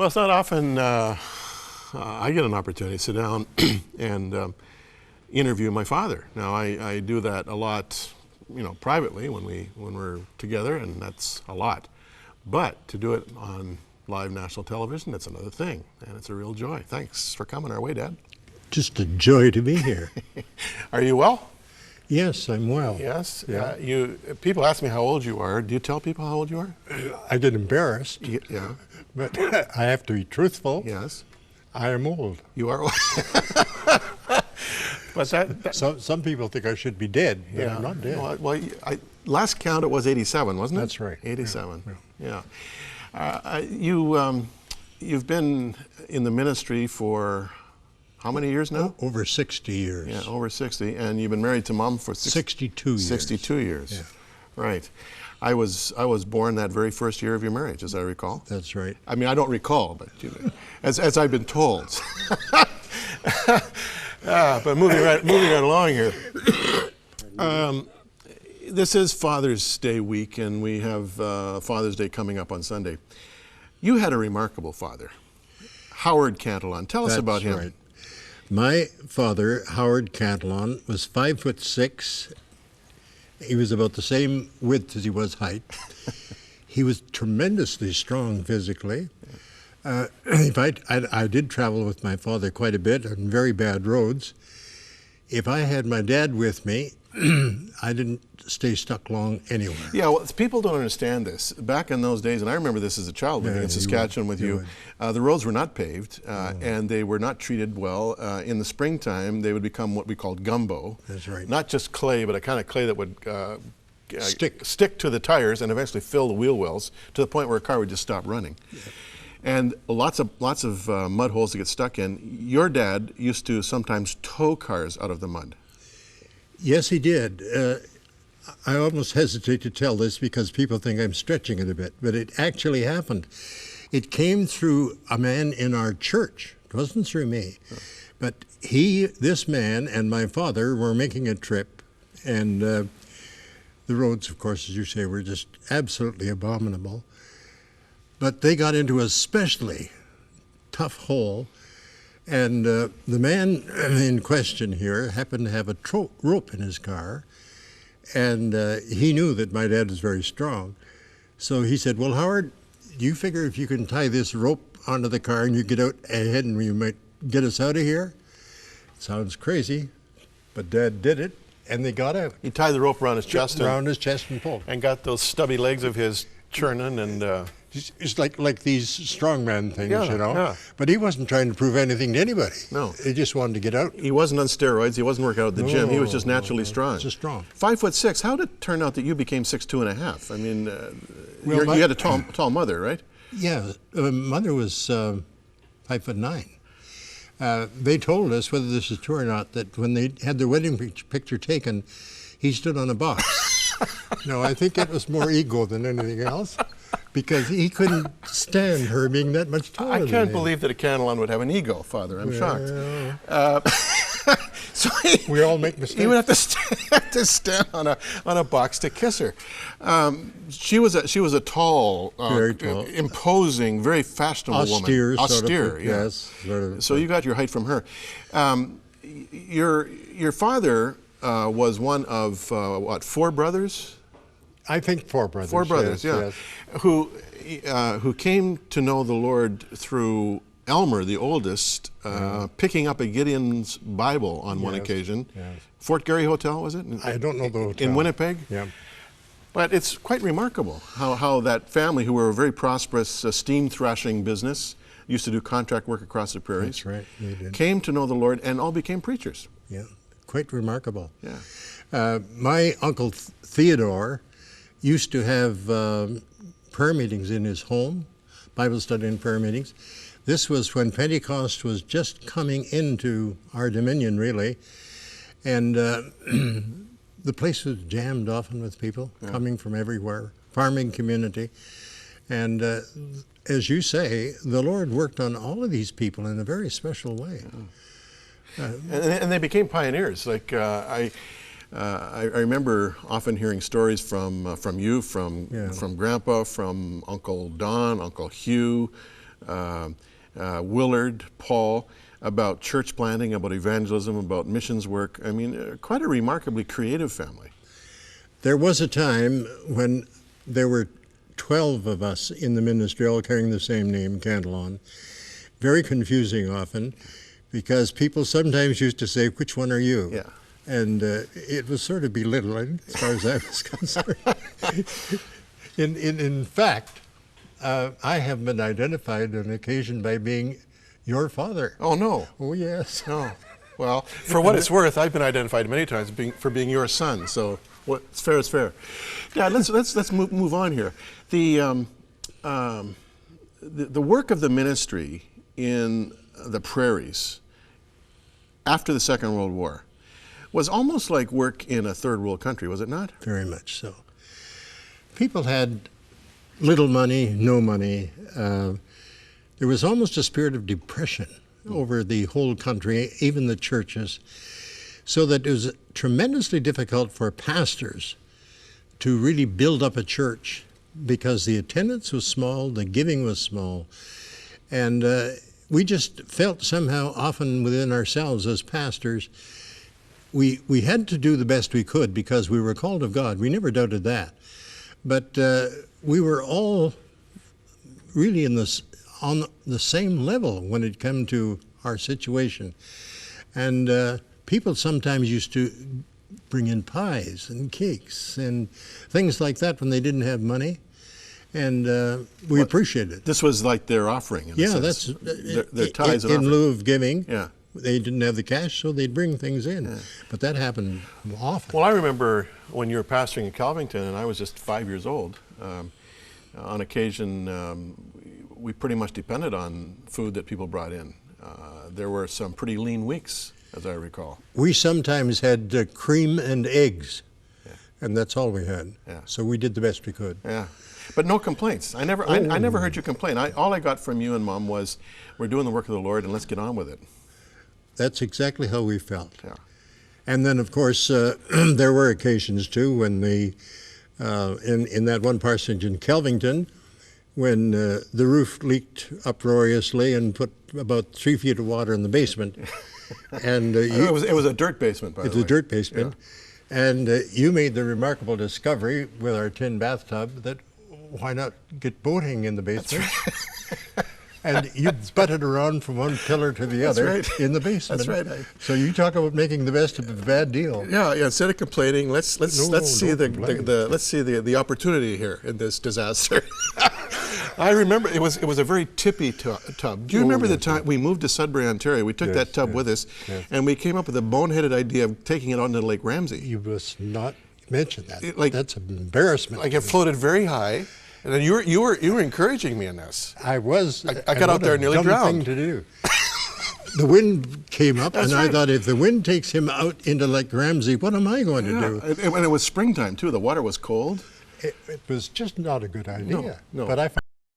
Well, it's not often I get an opportunity to sit down and interview my father. Now, I do that a lot, privately when we're together, and that's a lot. But to do it on live national television, that's another thing, and it's a real joy. Thanks for coming our way, Dad. Just a joy to be here. Are you well? Yes, I'm well. Yes. Yeah. People ask me how old you are. Do you tell people how old you are? I get embarrassed. Yeah. But I have to be truthful. Yes. I am old. You are old. But some people think I should be dead, but yeah. I'm not dead. Well, last count it was 87, wasn't it? That's right. 87. Yeah. You've been in the ministry for how many years now? Over 60 years. Yeah, over 60, and you've been married to Mom for 62 years. 62 years. Yeah. Right. I was born that very first year of your marriage, as I recall. That's right. I mean, I don't recall, but as I've been told. But moving right along here. This is Father's Day week, and we have Father's Day coming up on Sunday. You had a remarkable father, Howard Cantelon. Tell us about him. Right. My father, Howard Cantelon, was 5'6". He was about the same width as he was height. He was tremendously strong physically. I did travel with my father quite a bit on very bad roads. If I had my dad with me, I didn't stay stuck long anywhere. Yeah, well, people don't understand this. Back in those days, and I remember this as a child living in Saskatchewan with you, the roads were not paved, and they were not treated well. In the springtime, they would become what we called gumbo. That's right. Not just clay, but a kind of clay that would stick to the tires and eventually fill the wheel wells to the point where a car would just stop running. Yeah. And lots of mud holes to get stuck in. Your dad used to sometimes tow cars out of the mud. Yes, he did. I almost hesitate to tell this because people think I'm stretching it a bit, but it actually happened. It came through a man in our church. It wasn't through me. Oh. But this man and my father were making a trip, and the roads, of course, as you say, were just absolutely abominable. But they got into a especially tough hole, and the man in question here happened to have a rope in his car, and he knew that my dad was very strong. So he said, well, Howard, do you figure if you can tie this rope onto the car and you get out ahead and you might get us out of here? Sounds crazy, but Dad did it, and they got out. He tied the rope around his chest. Around his chest and pulled. And got those stubby legs of his churning and... It's like these strongman things, Yeah. But he wasn't trying to prove anything to anybody. No. He just wanted to get out. He wasn't on steroids. He wasn't working out at the gym. He was just naturally strong. Just strong. 5'6". How did it turn out that you became 6'2.5"? I mean, you had a tall mother, right? Yeah, mother was 5'9". They told us, whether this is true or not, that when they had their wedding picture taken, he stood on a box. No, I think it was more ego than anything else, because he couldn't stand her being that much taller than him. I can't believe that a Cantelon would have an ego, Father. I'm shocked. So we all make mistakes. He would have to stand on a box to kiss her. She was a tall, very tall, imposing, very fashionable woman. Austere, yes. So you got your height from her. Your father was one of four brothers? I think four brothers. Four brothers, yes. Who came to know the Lord through Elmer, the oldest, picking up a Gideon's Bible on one occasion. Yes. Fort Garry Hotel, was it? I don't know the hotel. In Winnipeg? Yeah. But it's quite remarkable how that family, who were a very prosperous steam thrashing business, used to do contract work across the prairies. That's right, they did. Came to know the Lord and all became preachers. Yeah, quite remarkable. Yeah. My uncle Theodore used to have prayer meetings in his home, Bible study and prayer meetings. This was when Pentecost was just coming into our dominion, really, and the place was jammed often with people coming from everywhere, farming community, and as you say, the Lord worked on all of these people in a very special way. And they became pioneers. Like I remember often hearing stories from you, from Grandpa, from Uncle Don, Uncle Hugh, Willard, Paul, about church planting, about evangelism, about missions work. I mean, quite a remarkably creative family. There was a time when there were 12 of us in the ministry, all carrying the same name, Cantelon. Very confusing often, because people sometimes used to say, "Which one are you?" Yeah. And it was sort of belittling as far as I was concerned. In fact, I have been identified on occasion by being your father. Oh, no. Oh, yes. Oh, well, for what it's worth, I've been identified many times for being your son. So what's fair is fair. Yeah, let's move on here. The work of the ministry in the prairies after the Second World War was almost like work in a third world country, was it not? Very much so. People had little money, no money. There was almost a spirit of depression over the whole country, even the churches, so that it was tremendously difficult for pastors to really build up a church because the attendance was small, the giving was small, and we just felt somehow often within ourselves as pastors, we had to do the best we could because we were called of God. We never doubted that. But we were all really on the same level when it came to our situation. And people sometimes used to bring in pies and cakes and things like that when they didn't have money. And we appreciated it. This was like their offering, in a sense. That's their tithes and in offering. lieu of giving. Yeah. They didn't have the cash, so they'd bring things in. Yeah. But that happened often. Well, I remember when you were pastoring in Calvington, and I was just 5 years old. On occasion, we pretty much depended on food that people brought in. There were some pretty lean weeks, as I recall. We sometimes had cream and eggs, and that's all we had. Yeah. So we did the best we could. Yeah, but no complaints. I never heard you complain. All I got from you and Mom was, "We're doing the work of the Lord, and let's get on with it." That's exactly how we felt. Yeah. And then, of course, there were occasions too when in that one parsonage in Kelvington, when the roof leaked uproariously and put about 3 feet of water in the basement. And it was a dirt basement, by the way. It was a dirt basement. Yeah. And you made the remarkable discovery with our tin bathtub that why not get boating in the basement? That's right. And you butted around from one pillar to the other in the basement. That's right. So you talk about making the best of a bad deal. Yeah. Instead of complaining, let's see the opportunity here in this disaster. I remember it was a very tippy tub. Do you remember the time we moved to Sudbury, Ontario? We took that tub with us, and we came up with a boneheaded idea of taking it onto Lake Ramsey. You must not mention that. That's an embarrassment. Like it floated very high. And then you were encouraging me in this. I was. I got out there and nearly drowned. Thing to do. The wind came up, and I thought, if the wind takes him out into Lake Ramsey, what am I going to do? And it was springtime too. The water was cold. It was just not a good idea. No. But I